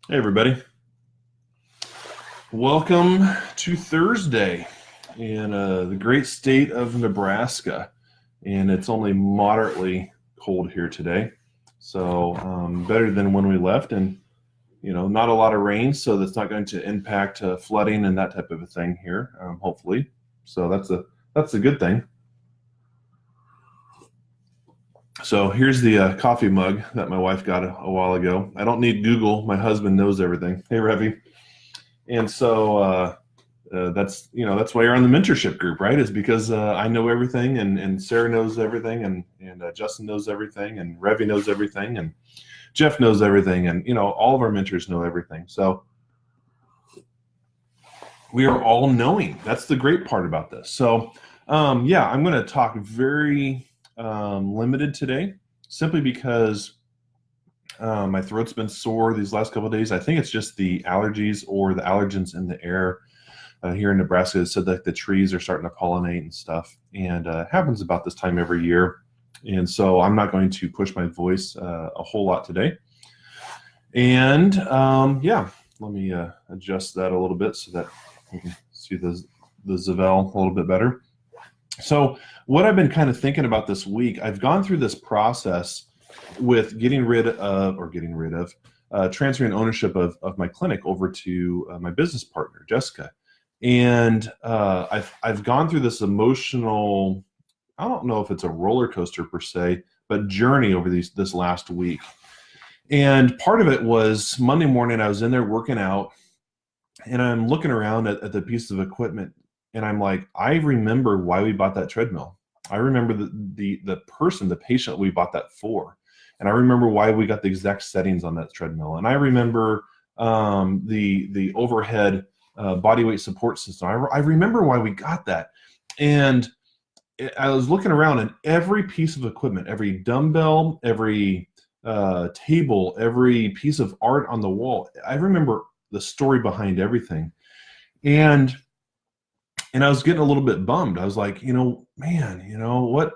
Hey, everybody. Welcome to Thursday in the great state of Nebraska. And it's only moderately cold here today. So better than when we left. And, not a lot of rain. So that's not going to impact flooding and that type of a thing here, hopefully. So that's a good thing. So here's the coffee mug that my wife got a while ago. I don't need Google. My husband knows everything. Hey, Revy. And so that's why you're on the mentorship group, right? Is because I know everything, and Sarah knows everything, and Justin knows everything, and Revy knows everything, and Jeff knows everything, and all of our mentors know everything. So we are all knowing. That's the great part about this. So yeah, I'm going to talk very limited today, simply because my throat's been sore these last couple of days. I think it's just the allergies or the allergens in the air here in Nebraska. So that the trees are starting to pollinate and stuff, and it happens about this time every year. And so I'm not going to push my voice a whole lot today. And yeah, let me adjust that a little bit so that you can see the Zavel a little bit better. So what I've been kind of thinking about this week, I've gone through this process with transferring ownership of my clinic over to my business partner, Jessica. And I've gone through this emotional, I don't know if it's a roller coaster per se, but journey over this last week. And part of it was Monday morning, I was in there working out, and I'm looking around at the piece of equipment, and I'm like, I remember why we bought that treadmill. I remember the patient we bought that for. And I remember why we got the exact settings on that treadmill. And I remember the overhead body weight support system. I remember why we got that. And I was looking around, and every piece of equipment, every dumbbell, every table, every piece of art on the wall, I remember the story behind everything. And I was getting a little bit bummed. I was like, man, what?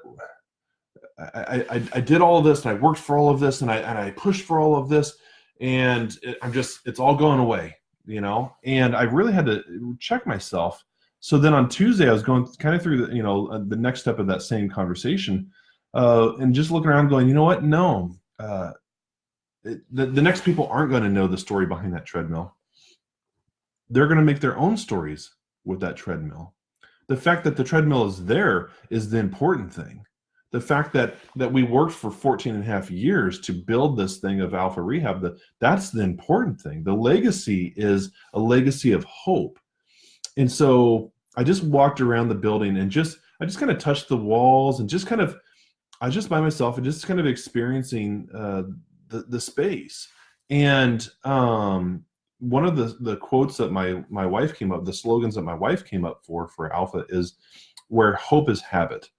I did all of this, and I worked for all of this, and I pushed for all of this, and it's all going away, and I really had to check myself. So then on Tuesday, I was going kind of through the next step of that same conversation, and just looking around going, you know what? No, the next people aren't going to know the story behind that treadmill. They're going to make their own stories with that treadmill. The fact that the treadmill is there is the important thing. The fact that we worked for 14 and a half years to build this thing of Alpha Rehab, that's the important thing. The legacy is a legacy of hope. And so I just walked around the building, and I just kind of touched the walls, and I was just by myself and just kind of experiencing the space. And one of the quotes that my wife came up, the slogans that my wife came up for Alpha is where hope is habit.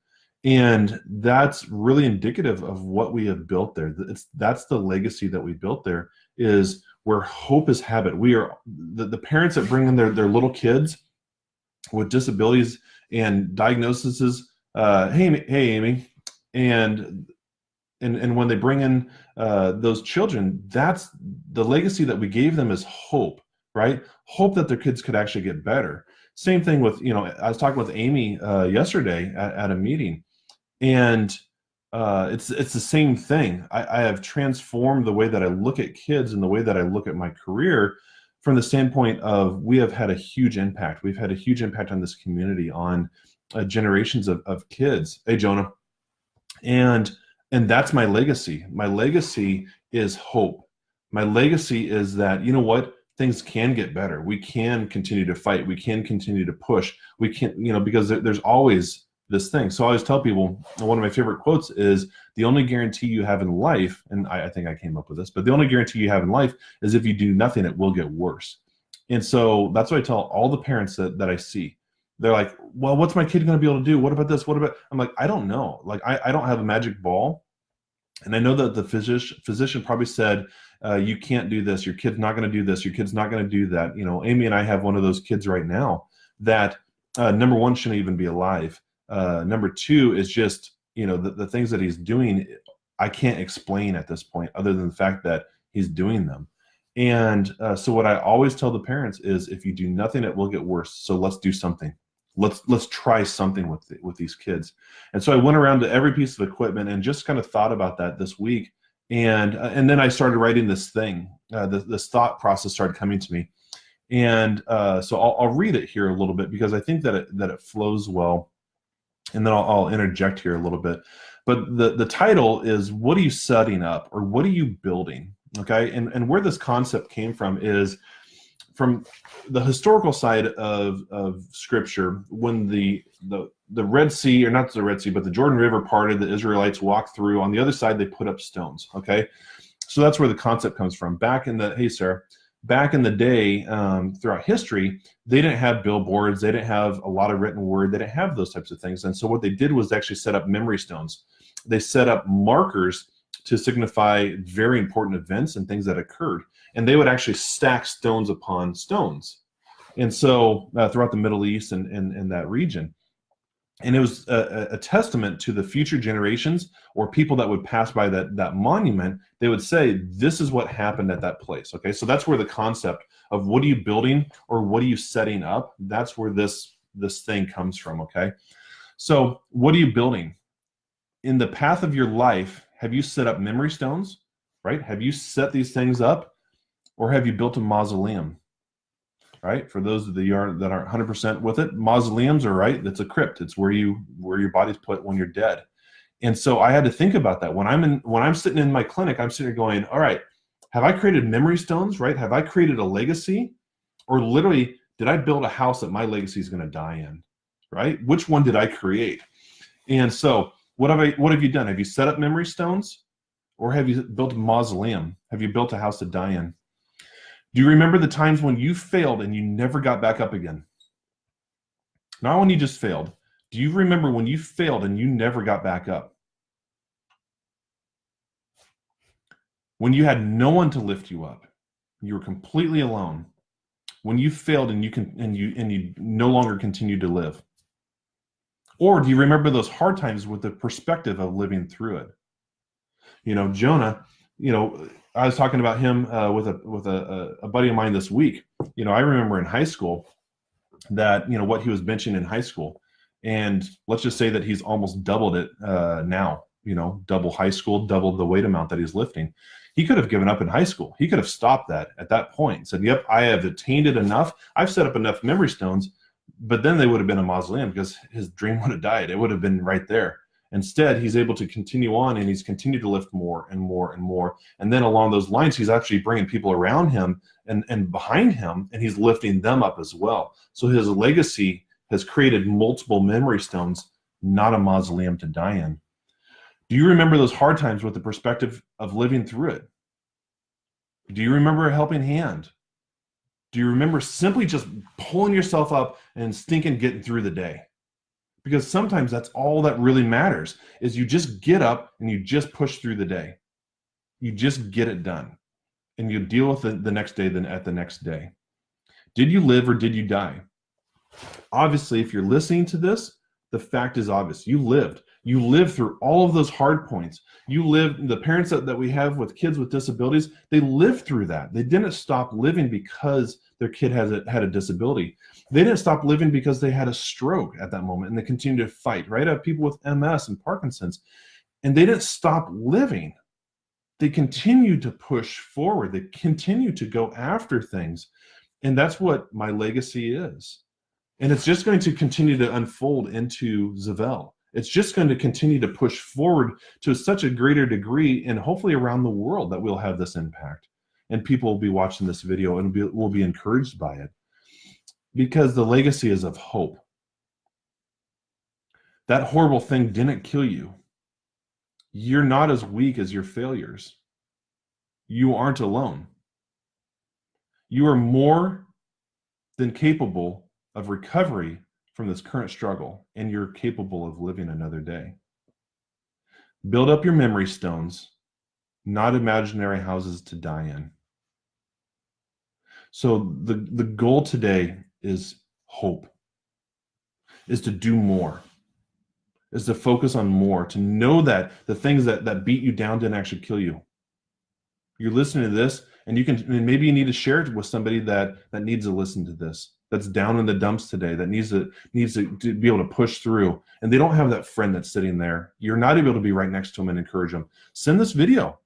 And that's really indicative of what we have built there. That's the legacy that we built there, is where hope is habit. We are the parents that bring in their little kids with disabilities and diagnoses. Hey, Amy, and when they bring in those children, that's the legacy that we gave them, is hope, right? Hope that their kids could actually get better. Same thing with, I was talking with Amy yesterday at a meeting, and it's the same thing. I have transformed the way that I look at kids and the way that I look at my career, from the standpoint of we have had a huge impact. We've had a huge impact on this community, on generations of kids. Hey, Jonah. And that's my legacy. My legacy is hope. My legacy is that, you know what, things can get better. We can continue to fight. We can continue to push. We can, because there's always this thing. So I always tell people, one of my favorite quotes is, the only guarantee you have in life, and I think I came up with this, but the only guarantee you have in life is if you do nothing, it will get worse. And so that's what I tell all the parents that I see. They're like, well, what's my kid going to be able to do? What about this? What about, I'm like, I don't know. Like, I don't have a magic ball. And I know that the physician probably said, you can't do this. Your kid's not going to do this. Your kid's not going to do that. Amy and I have one of those kids right now that, number one, shouldn't even be alive. Number two is just, the things that he's doing, I can't explain at this point, other than the fact that he's doing them. And so what I always tell the parents is, if you do nothing, it will get worse. So let's do something. Let's try something with these kids. And so I went around to every piece of equipment and just kind of thought about that this week. And then I started writing this thing. This thought process started coming to me. And so I'll read it here a little bit, because I think that it flows well. And then I'll interject here a little bit. But the title is, what are you setting up, or what are you building? Okay, and where this concept came from is from the historical side of Scripture. When the Red Sea, or not the Red Sea, but the Jordan River parted, the Israelites walked through. On the other side, they put up stones. Okay, so that's where the concept comes from. Back in the day, throughout history, they didn't have billboards, they didn't have a lot of written word, they didn't have those types of things. And so what they did was actually set up memory stones. They set up markers to signify very important events and things that occurred. And they would actually stack stones upon stones. And so throughout the Middle East and that region. And it was a testament to the future generations, or people that would pass by that monument. They would say, this is what happened at that place. Okay, so that's where the concept of what are you building, or what are you setting up, that's where this thing comes from. Okay, so what are you building? In the path of your life, have you set up memory stones, right? Have you set these things up, or have you built a mausoleum? Right? For those that aren't 100% with it, mausoleums are right. That's a crypt. It's where your body's put when you're dead. And so I had to think about that when I'm sitting in my clinic. I'm sitting there going, all right, have I created memory stones? Right? Have I created a legacy, or literally did I build a house that my legacy is going to die in? Right? Which one did I create? And so what have you done? Have you set up memory stones, or have you built a mausoleum? Have you built a house to die in? Do you remember the times when you failed and you never got back up again? Not when you just failed. Do you remember when you failed and you never got back up? When you had no one to lift you up, you were completely alone. When you failed and you no longer continued to live. Or do you remember those hard times with the perspective of living through it? Jonah, I was talking about him with a buddy of mine this week. I remember in high school that, what he was benching in high school. And let's just say that he's almost doubled it now, double high school, double the weight amount that he's lifting. He could have given up in high school. He could have stopped that at that point and said, yep, I have attained it enough. I've set up enough memory stones. But then they would have been a mausoleum, because his dream would have died. It would have been right there. Instead, he's able to continue on, and he's continued to lift more and more and more. And then along those lines, he's actually bringing people around him and behind him, and he's lifting them up as well. So his legacy has created multiple memory stones, not a mausoleum to die in. Do you remember those hard times with the perspective of living through it? Do you remember a helping hand? Do you remember simply just pulling yourself up and stinking getting through the day? Because sometimes that's all that really matters, is you just get up and you just push through the day. You just get it done. And you deal with it the next day, then at the next day. Did you live, or did you die? Obviously, if you're listening to this, the fact is obvious. You lived. You lived through all of those hard points. You lived. The parents that we have with kids with disabilities, they lived through that. They didn't stop living because their kid had a disability. They didn't stop living because they had a stroke at that moment, and they continued to fight. Right? I have people with MS and Parkinson's, and they didn't stop living. They continued to push forward. They continued to go after things, and that's what my legacy is. And it's just going to continue to unfold into Zavelle. It's just going to continue to push forward to such a greater degree, and hopefully around the world, that we'll have this impact. And people will be watching this video and will be encouraged by it. Because the legacy is of hope. That horrible thing didn't kill you. You're not as weak as your failures. You aren't alone. You are more than capable of recovery from this current struggle, and you're capable of living another day. Build up your memory stones, not imaginary houses to die in. So the goal today is hope, is to do more, is to focus on more, to know that the things that beat you down didn't actually kill you. You're listening to this, And and maybe you need to share it with somebody that needs to listen to this, that's down in the dumps today, that needs to be able to push through, and they don't have that friend that's sitting there. You're not able to be right next to them and encourage them. Send this video.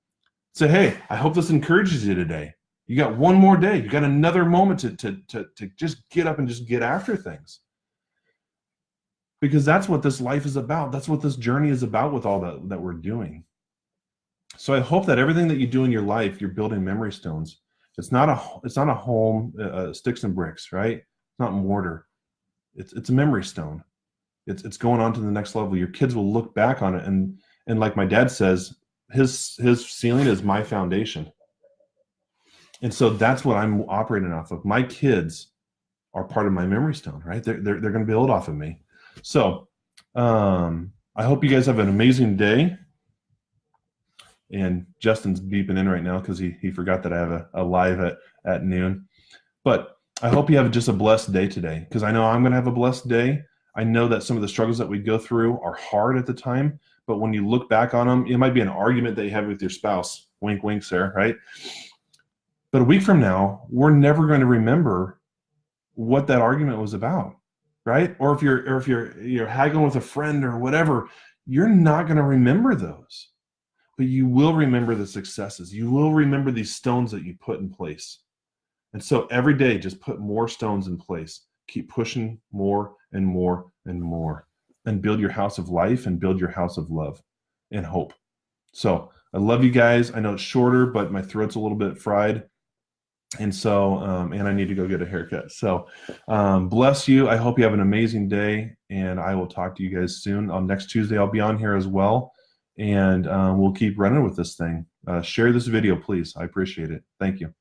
Say, hey, I hope this encourages you today. You got one more day. You got another moment to just get up and just get after things. Because that's what this life is about. That's what this journey is about with all that we're doing. So I hope that everything that you do in your life, you're building memory stones. It's not a home, sticks and bricks, right? It's not mortar. It's a memory stone. It's going on to the next level. Your kids will look back on it, and like my dad says, his ceiling is my foundation. And so that's what I'm operating off of. My kids are part of my memory stone, right? They're going to build off of me. So I hope you guys have an amazing day. And Justin's beeping in right now because he forgot that I have a live at noon. But I hope you have just a blessed day today, because I know I'm going to have a blessed day. I know that some of the struggles that we go through are hard at the time, but when you look back on them, it might be an argument that you have with your spouse. Wink, wink, Sarah, right? But a week from now, we're never going to remember what that argument was about, right? Or if you're haggling with a friend or whatever, you're not going to remember those. But you will remember the successes. You will remember these stones that you put in place. And so every day, just put more stones in place. Keep pushing more and more and more. And build your house of life and build your house of love and hope. So I love you guys. I know it's shorter, but my throat's a little bit fried. And so, and I need to go get a haircut. So bless you. I hope you have an amazing day. And I will talk to you guys soon. Next Tuesday, I'll be on here as well. And we'll keep running with this thing. Share this video, please. I appreciate it. Thank you.